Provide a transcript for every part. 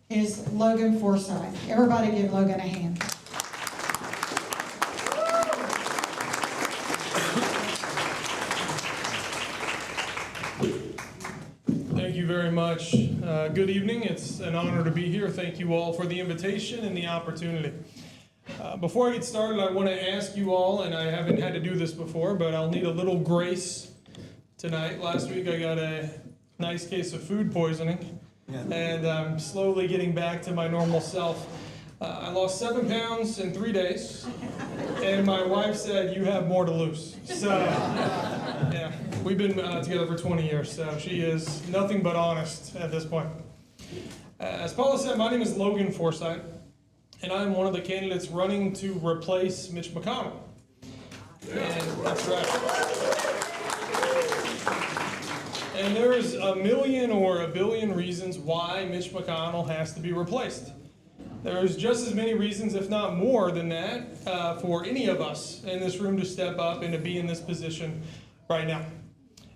is Logan Forsythe. Everybody give Logan a hand. Thank you very much. Good evening. It's an honor to be here. Thank you all for the invitation and the opportunity. Before I get started, I want to ask you all, and I haven't had to do this before, but I'll need a little grace tonight. Last week I got a nice case of food poisoning, and I'm slowly getting back to my normal self. I lost 7 pounds in 3 days, and my wife said, "You have more to lose." So, yeah, we've been together for 20 years, so she is nothing but honest at this point. As Paula said, my name is Logan Forsythe, and I'm one of the candidates running to replace Mitch McConnell. And that's right. And there's a million or a billion reasons why Mitch McConnell has to be replaced. There's just as many reasons, if not more than that, for any of us in this room to step up and to be in this position right now.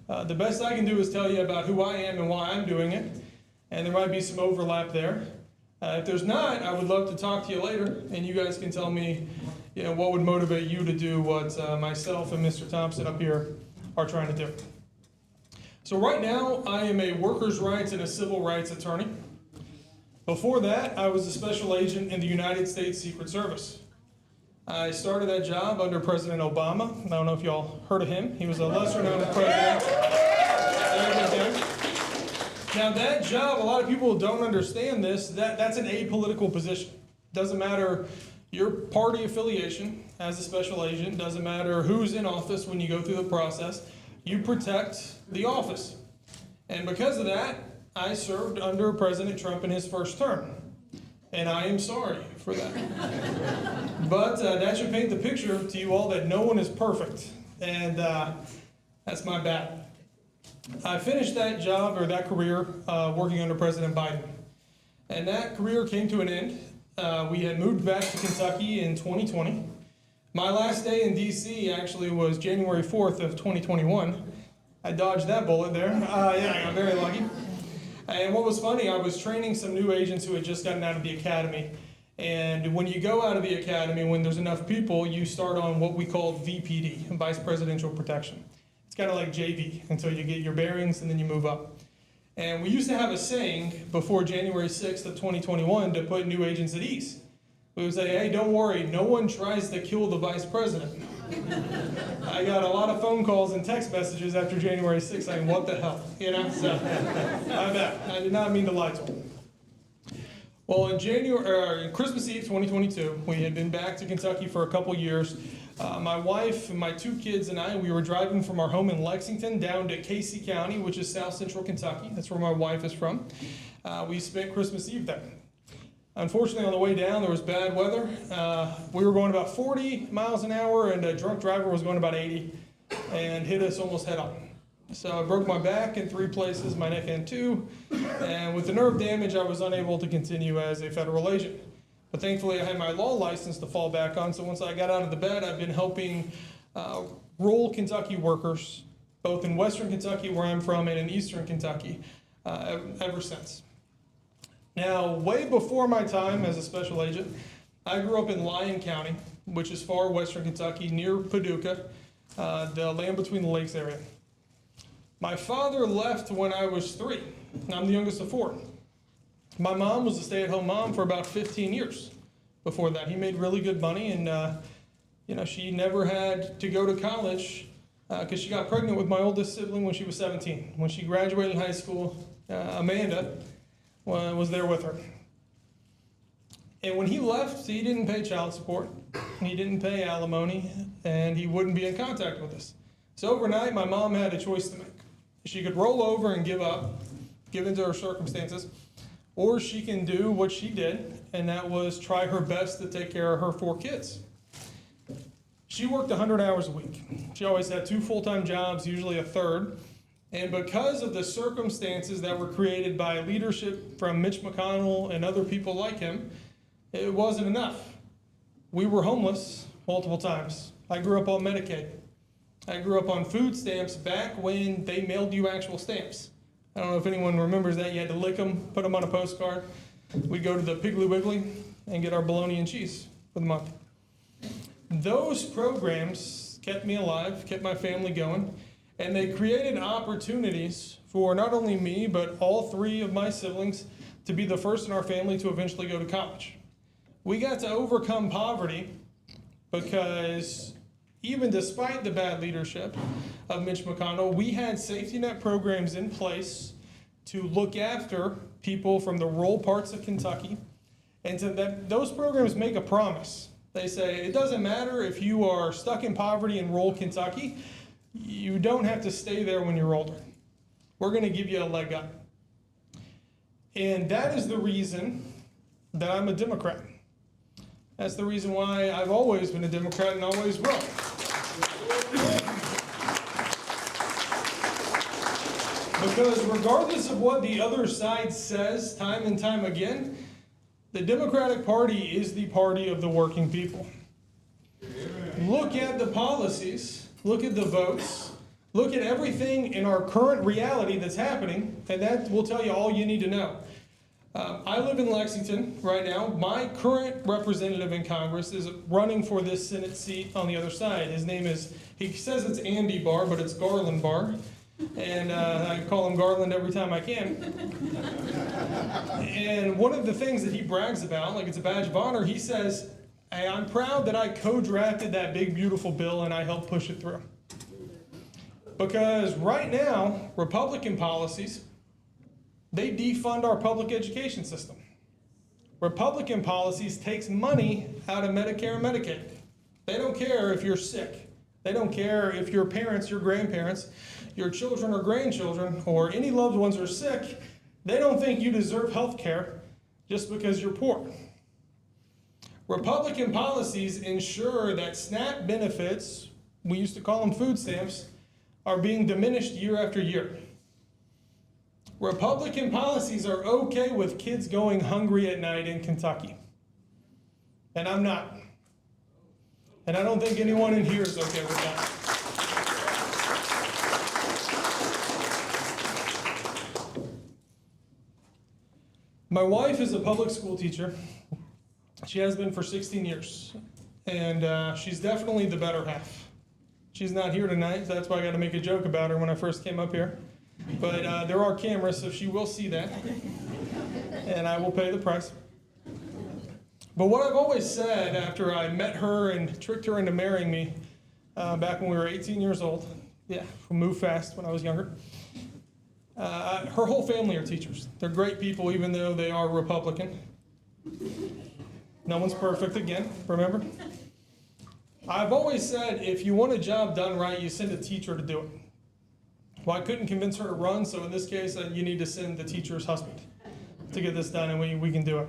The best I can do is tell you about who I am and why I'm doing it, and there might be some overlap there. If there's not, I would love to talk to you later, and you guys can tell me, what would motivate you to do what myself and Mr. Thompson up here are trying to do. So right now, I am a workers' rights and a civil rights attorney. Before that, I was a special agent in the United States Secret Service. I started that job under President Obama. I don't know if y'all heard of him. He was a lesser-known president. Now that job, a lot of people don't understand this, that's an apolitical position. Doesn't matter your party affiliation as a special agent, doesn't matter who's in office when you go through the process, you protect the office. And because of that, I served under President Trump in his first term. And I am sorry for that. But that should paint the picture to you all that no one is perfect. And that's my bad. I finished that job or that career working under President Biden. And that career came to an end. We had moved back to Kentucky in 2020. My last day in DC actually was January 4th of 2021. I dodged that bullet there. Yeah, I got very lucky. And what was funny, I was training some new agents who had just gotten out of the academy. And when you go out of the academy, when there's enough people, you start on what we call VPD, Vice Presidential Protection. It's kind of like JV until you get your bearings and then you move up. And we used to have a saying before January 6th of 2021 to put new agents at ease. We would say, "Hey, don't worry, no one tries to kill the vice president." I got a lot of phone calls and text messages after January 6th saying, "What the hell?" So I'm back. I did not mean to lie to them. Well, in Christmas Eve 2022, we had been back to Kentucky for a couple years. My wife and my 2 kids and I, we were driving from our home in Lexington down to Casey County, which is south central Kentucky. That's where my wife is from. We spent Christmas Eve there. Unfortunately, on the way down, there was bad weather. We were going about 40 miles an hour, and a drunk driver was going about 80 and hit us almost head on. So I broke my back in 3 places, my neck in 2, and with the nerve damage, I was unable to continue as a federal agent. But thankfully, I had my law license to fall back on, so once I got out of the bed, I've been helping rural Kentucky workers, both in western Kentucky, where I'm from, and in eastern Kentucky, ever since. Now, way before my time as a special agent, I grew up in Lyon County, which is far western Kentucky, near Paducah, the land between the lakes area. My father left when I was 3. I'm the youngest of 4. My mom was a stay-at-home mom for about 15 years before that. He made really good money, and she never had to go to college because she got pregnant with my oldest sibling when she was 17. When she graduated high school, Amanda was there with her. And when he left, he didn't pay child support, he didn't pay alimony, and he wouldn't be in contact with us. So overnight, my mom had a choice to make. She could roll over and give up, give into her circumstances, or she can do what she did, and that was try her best to take care of her 4 kids. She worked 100 hours a week. She always had 2 full-time jobs, usually a third. And because of the circumstances that were created by leadership from Mitch McConnell and other people like him, it wasn't enough. We were homeless multiple times. I grew up on Medicaid. I grew up on food stamps back when they mailed you actual stamps. I don't know if anyone remembers that. You had to lick them, put them on a postcard. we'd go to the Piggly Wiggly and get our bologna and cheese for the month. Those programs kept me alive, kept my family going, and they created opportunities for not only me, but all three of my siblings to be the first in our family to eventually go to college. We got to overcome poverty because even despite the bad leadership of Mitch McConnell, we had safety net programs in place to look after people from the rural parts of Kentucky. And those programs make a promise. They say, it doesn't matter if you are stuck in poverty in rural Kentucky, you don't have to stay there when you're older. We're going to give you a leg up. And that is the reason that I'm a Democrat. That's the reason why I've always been a Democrat and always will. Because regardless of what the other side says time and time again, the Democratic Party is the party of the working people. Look at the policies, look at the votes, look at everything in our current reality that's happening, and that will tell you all you need to know. I live in Lexington right now. My current representative in Congress is running for this Senate seat on the other side. His name is, he says it's Andy Barr, but it's Garland Barr. And I call him Garland every time I can. And one of the things that he brags about, like it's a badge of honor, he says, hey, I'm proud that I co-drafted that big, beautiful bill and I helped push it through. Because right now, Republican policies, they defund our public education system. Republican policies takes money out of Medicare and Medicaid. They don't care if you're sick. They don't care if your parents, your grandparents, your children or grandchildren, or any loved ones are sick. They don't think you deserve health care just because you're poor. Republican policies ensure that SNAP benefits, we used to call them food stamps, are being diminished year after year. Republican policies are okay with kids going hungry at night in Kentucky. And I'm not. And I don't think anyone in here is okay with that. My wife is a public school teacher. She has been for 16 years. And she's definitely the better half. She's not here tonight, so that's why I got to make a joke about her when I first came up here. But there are cameras, so she will see that. And I will pay the price. But what I've always said after I met her and tricked her into marrying me back when we were 18 years old, yeah, we moved fast when I was younger, her whole family are teachers. They're great people, even though they are Republican. No one's perfect again, remember? I've always said, if you want a job done right, you send a teacher to do it. Well, I couldn't convince her to run, so in this case, you need to send the teacher's husband to get this done, and we can do it.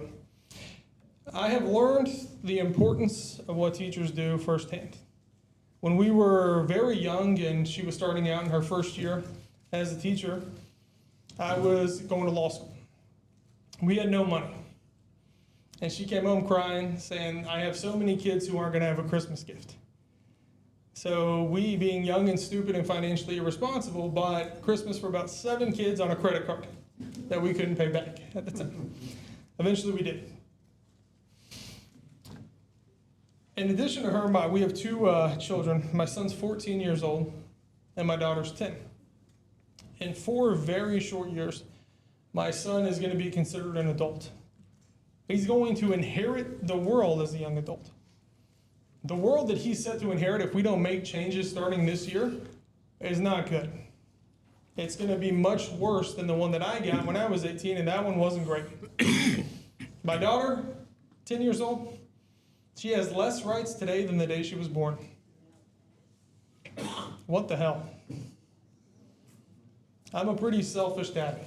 I have learned the importance of what teachers do firsthand. When we were very young and she was starting out in her first year as a teacher, I was going to law school. We had no money. And she came home crying, saying, I have so many kids who aren't going to have a Christmas gift. So we, being young and stupid and financially irresponsible, bought Christmas for about 7 kids on a credit card that we couldn't pay back at the time. Eventually we did. In addition to her, we have 2 children. My son's 14 years old, and my daughter's 10. In 4 very short years, my son is going to be considered an adult. He's going to inherit the world as a young adult. The world that he's set to inherit, if we don't make changes starting this year, is not good. It's going to be much worse than the one that I got when I was 18, and that one wasn't great. My daughter, 10 years old, she has less rights today than the day she was born. What the hell? I'm a pretty selfish daddy.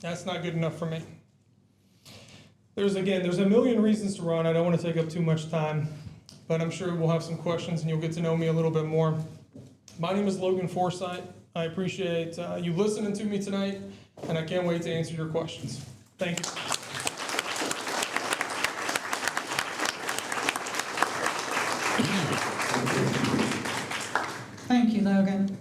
That's not good enough for me. There's a million reasons to run. I don't want to take up too much time, but I'm sure we'll have some questions and you'll get to know me a little bit more. My name is Logan Forsythe. I appreciate you listening to me tonight, and I can't wait to answer your questions. Thank you. Thank you, Logan.